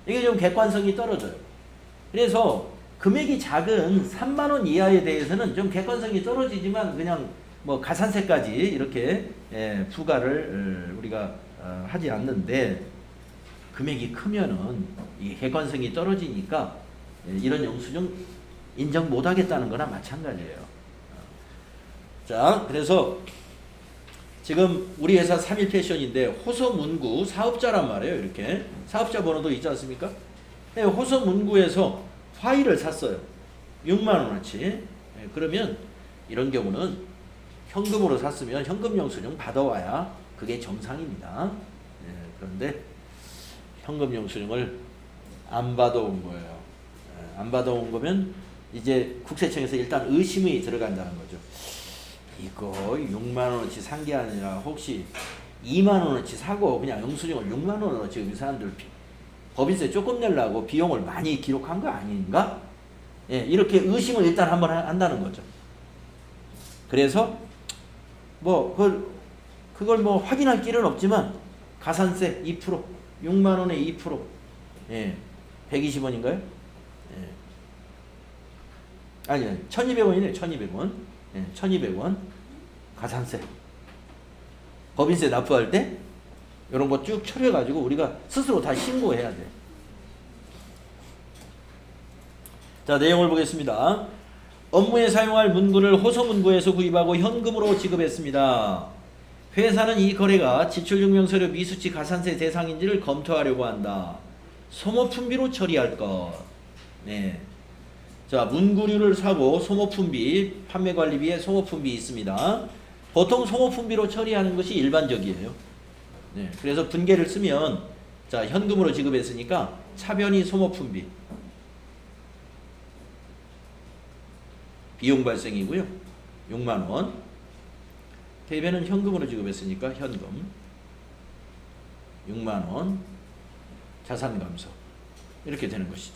이게 좀 객관성이 떨어져요. 그래서 금액이 작은 3만 원 이하에 대해서는 좀 객관성이 떨어지지만 그냥 뭐 가산세까지 이렇게 부과를 우리가 하지 않는데, 금액이 크면은 이 객관성이 떨어지니까 이런 영수증 인정 못 하겠다는 거나 마찬가지예요. 자, 그래서 지금 우리 회사 3일패션인데 호서문구 사업자란 말이에요. 이렇게 사업자 번호도 있지 않습니까? 호서문구에서 화이를 샀어요. 6만 원어치. 그러면 이런 경우는 현금으로 샀으면 현금 영수증 받아와야 그게 정상입니다. 그런데 현금 영수증을 안 받아온 거예요. 안 받아온 거면 이제 국세청에서 일단 의심이 들어간다는 거죠. 이거 6만 원어치 산 게 아니라 혹시 2만 원어치 사고 그냥 영수증을 6만 원어치 이 사람들 법인세 조금 내려고 비용을 많이 기록한 거 아닌가? 이렇게 의심을 일단 한번 한다는 거죠. 그래서 뭐 그걸 뭐 확인할 길은 없지만 가산세 2%, 6만 원에 2%, 120원인가요? 아니 1,200원이네요. 1,200원. 1,200원 가산세. 법인세 납부할 때 이런 거 쭉 처리해가지고 우리가 스스로 다 신고해야 돼. 자, 내용을 보겠습니다. 업무에 사용할 문구를 호서문구에서 구입하고 현금으로 지급했습니다. 회사는 이 거래가 지출증명서류 미수치 가산세 대상인지를 검토하려고 한다. 소모품비로 처리할 것. 네. 자, 문구류를 사고 소모품비, 판매관리비에 소모품비 있습니다. 보통 소모품비로 처리하는 것이 일반적이에요. 네. 그래서 분계를 쓰면 자, 현금으로 지급했으니까 차변이 소모품비. 비용 발생이고요. 6만 원. 대변은 현금으로 지급했으니까 현금 6만 원. 자산 감소. 이렇게 되는 것이죠.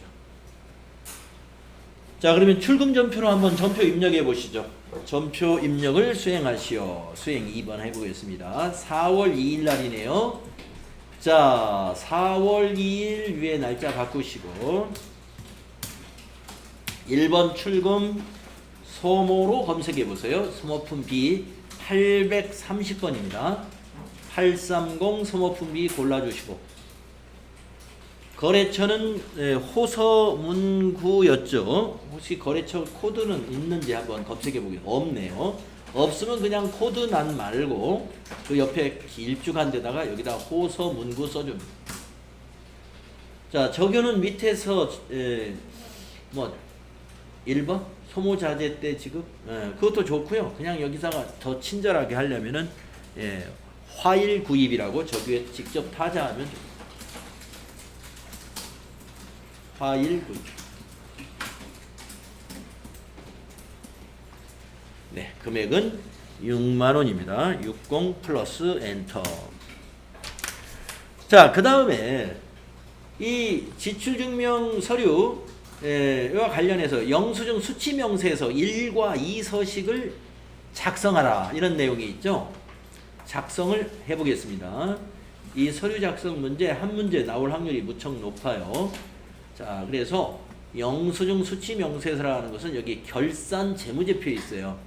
자, 그러면 출금 전표로 한번 전표 입력해 보시죠. 전표 입력을 수행하시오. 수행 2번 해보겠습니다. 4월 2일 날이네요. 자, 4월 2일 위에 날짜 바꾸시고 1번 출금 소모로 검색해 보세요. 소모품 B 830번입니다. 830 소모품 B 골라주시고 거래처는 호서문구였죠. 혹시 거래처 코드는 있는지 한번 검색해 보겠습니다. 없네요. 없으면 그냥 코드 난 말고 그 옆에 길쭉한 데다가 여기다 호서문구 써줍니다. 자, 적용은 밑에서 뭐 1번 소모자재 때 지급 그것도 좋고요. 그냥 여기다가 더 친절하게 하려면은 화일 구입이라고 저기에 직접 타자하면 됩니다. 화일 구입. 네, 금액은 6만 원입니다. 60 플러스 엔터. 자, 그 다음에 이 지출증명 서류 와 관련해서 영수증 수치명세서 1과 2 서식을 작성하라 이런 내용이 있죠. 작성을 해보겠습니다. 이 서류 작성 문제 한 문제 나올 확률이 무척 높아요. 자, 그래서 영수증 수치명세서라는 것은 여기 결산 재무제표에 있어요.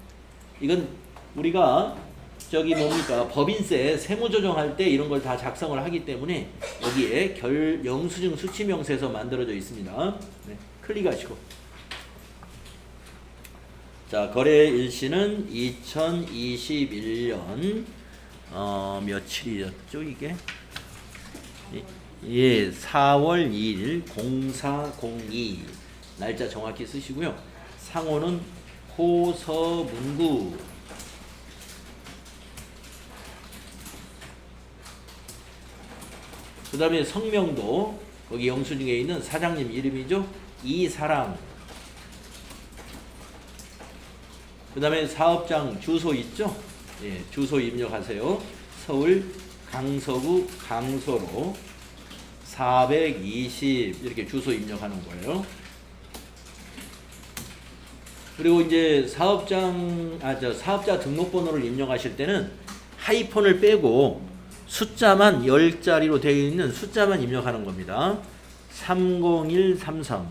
이건 우리가 저기 뭡니까 법인세 세무조정할 때 이런 걸 다 작성을 하기 때문에 여기에 영수증 수치명세서 만들어져 있습니다. 네, 클릭하시고 자, 거래 일시는 2021년 며칠이었죠 이게? 예, 4월 2일 0402 날짜 정확히 쓰시고요. 상호는 호서문구. 그 다음에 성명도 거기 영수증에 있는 사장님 이름이죠. 이사랑. 그 다음에 사업장 주소 있죠. 예, 주소 입력하세요. 서울 강서구 강서로 420 이렇게 주소 입력하는 거예요. 그리고 이제 사업자 등록번호를 입력하실 때는 하이폰을 빼고 숫자만 10자리로 되어 있는 숫자만 입력하는 겁니다. 30133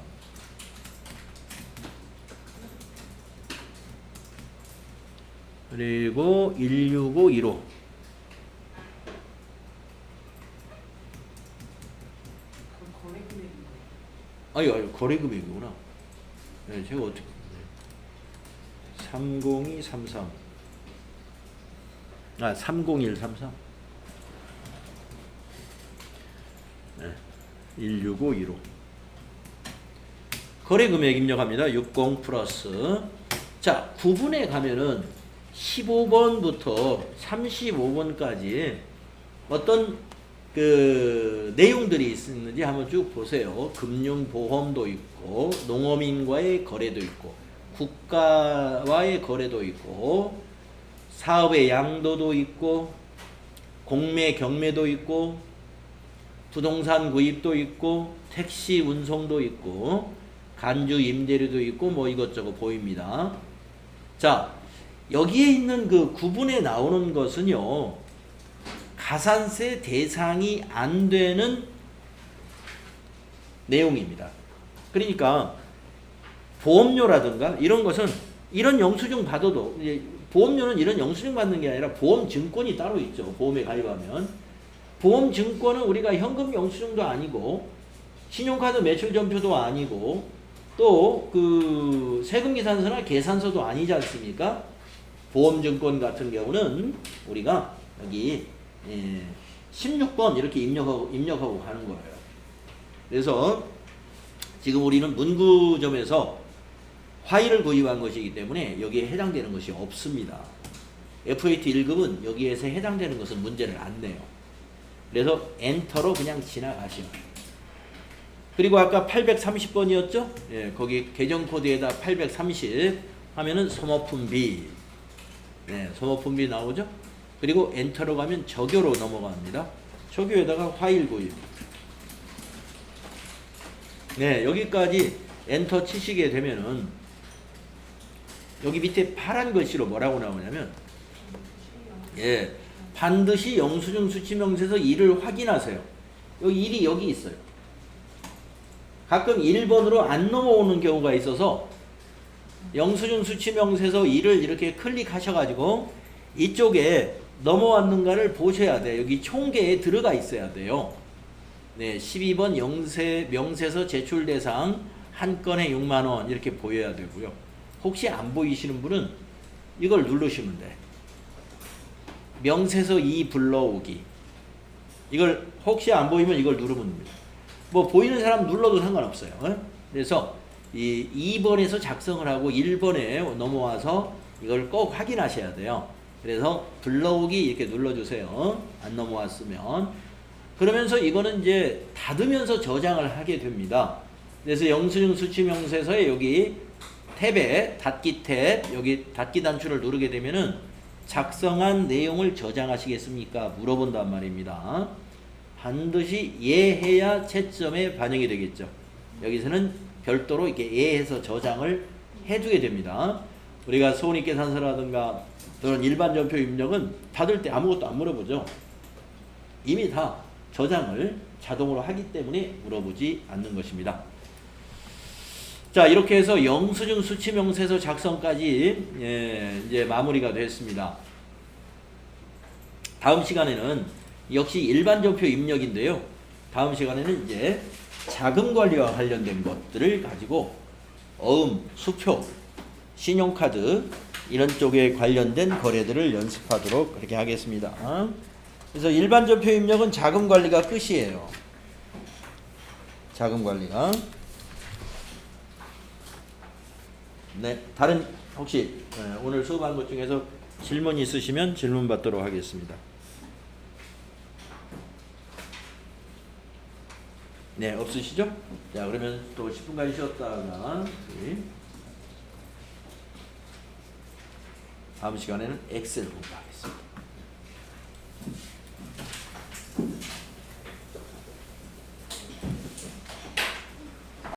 그리고 16515 아유 거래금액이구나. 네, 제가 어떻게 30233 30133 네, 16515 거래금액 입력합니다. 60 플러스. 자, 9분에 가면은 15번부터 35번까지 어떤 그 내용들이 있는지 한번 쭉 보세요. 금융보험도 있고 농어민과의 거래도 있고 국가와의 거래도 있고 사업의 양도도 있고 공매 경매도 있고 부동산 구입도 있고 택시 운송도 있고 간주 임대료도 있고 뭐 이것저것 보입니다. 자, 여기에 있는 그 구분에 나오는 것은요, 가산세 대상이 안 되는 내용입니다. 그러니까 보험료라든가 이런 것은 이런 영수증 받아도, 보험료는 이런 영수증 받는 게 아니라 보험증권이 따로 있죠. 보험에 가입하면 보험증권은 우리가 현금 영수증도 아니고 신용카드 매출전표도 아니고 또 그 세금계산서나 계산서도 아니지 않습니까? 보험증권 같은 경우는 우리가 여기 16번 이렇게 입력하고 가는 거예요. 그래서 지금 우리는 문구점에서 화일을 구입한 것이기 때문에 여기에 해당되는 것이 없습니다. FAT 1급은 여기에서 해당되는 것은 문제를 안 내요. 그래서 엔터로 그냥 지나가시면. 그리고 아까 830번이었죠? 예, 거기 계정코드에다 830 하면은 소모품비. 네, 소모품비 나오죠? 그리고 엔터로 가면 적요로 넘어갑니다. 적요에다가 화일 구입. 네, 여기까지 엔터 치시게 되면은 여기 밑에 파란 글씨로 뭐라고 나오냐면 예, 반드시 영수증 수치명세서 1을 확인하세요. 여기 1이 여기 있어요. 가끔 1번으로 안 넘어오는 경우가 있어서 영수증 수치명세서 1을 이렇게 클릭하셔가지고 이쪽에 넘어왔는가를 보셔야 돼요. 여기 총계에 들어가 있어야 돼요. 네, 12번 명세서 제출 대상 한 건에 6만 원 이렇게 보여야 되고요. 혹시 안 보이시는 분은 이걸 누르시면 돼. 명세서 2 불러오기. 이걸 혹시 안 보이면 이걸 누르면 됩니다. 뭐 보이는 사람 눌러도 상관없어요. 그래서 이 2번에서 작성을 하고 1번에 넘어와서 이걸 꼭 확인하셔야 돼요. 그래서 불러오기 이렇게 눌러주세요. 안 넘어왔으면. 그러면서 이거는 이제 닫으면서 저장을 하게 됩니다. 그래서 영수증 수치명세서에 여기 탭에 닫기 탭 여기 닫기 단추를 누르게 되면은 작성한 내용을 저장하시겠습니까? 물어본단 말입니다. 반드시 예해야 채점에 반영이 되겠죠. 여기서는 별도로 이렇게 예해서 저장을 해두게 됩니다. 우리가 손익계산서라든가 그런 일반 전표 입력은 닫을 때 아무것도 안 물어보죠. 이미 다 저장을 자동으로 하기 때문에 물어보지 않는 것입니다. 자, 이렇게 해서 영수증 수치명세서 작성까지 이제 마무리가 됐습니다. 다음 시간에는 역시 일반 전표 입력인데요. 다음 시간에는 이제 자금관리와 관련된 것들을 가지고 어음, 수표, 신용카드 이런 쪽에 관련된 거래들을 연습하도록 그렇게 하겠습니다. 그래서 일반 전표 입력은 자금관리가 끝이에요. 자금관리가. 네, 다른 혹시 오늘 수업한 것 중에서 질문 있으시면 질문 받도록 하겠습니다. 네, 없으시죠? 자, 그러면 또 10분간 쉬었다가 다음 시간에는 엑셀 공부하겠습니다.